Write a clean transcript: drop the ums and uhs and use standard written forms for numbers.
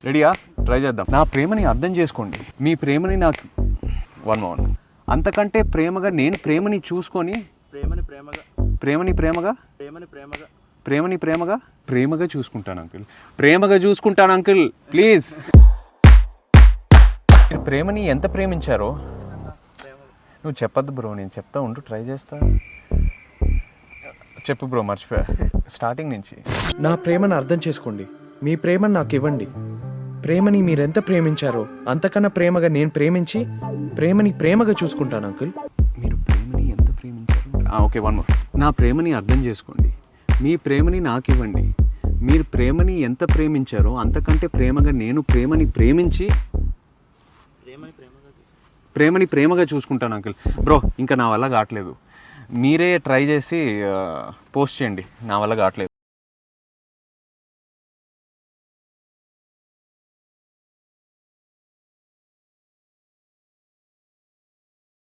రెడీయా? ట్రై చేద్దాం. నా ప్రేమని అర్థం చేసుకోండి. మీ ప్రేమని నాకు వన్ మోమెంట్. అంతకంటే ప్రేమగా నేను ప్రేమని చూసుకొని ప్రేమగా చూసుకుంటాను అంకుల్. ప్రేమగా చూసుకుంటాను అంకుల్, ప్లీజ్. మీరు ప్రేమని ఎంత ప్రేమించారో నువ్వు చెప్పొద్దు బ్రో, నేను చెప్తా ఉంటూ ట్రై చేస్తా. చెప్పు బ్రో, మర్చిపోయా స్టార్టింగ్ నుంచి. నా ప్రేమను అర్థం చేసుకోండి. మీ ప్రేమను నాకు ఇవ్వండి. ప్రేమని మీరెంత ప్రేమించారో అంతకన్నా ప్రేమగా నేను ప్రేమించి ప్రేమని ప్రేమగా చూసుకుంటాను అంకుల్. మీరు ప్రేమని ఎంత ప్రేమించారు? Okay, one more. నా ప్రేమని అర్థం చేసుకోండి. మీ ప్రేమని నాకు ఇవ్వండి. మీరు ప్రేమని ఎంత ప్రేమించారో అంతకంటే ప్రేమగా నేను ప్రేమని ప్రేమించి ప్రేమగా చూసుకుంటాను అంకుల్. బ్రో, ఇంకా నా వల్ల కావట్లేదు. మీరే ట్రై చేసి పోస్ట్ చేయండి. నా వల్ల కావట్లేదు.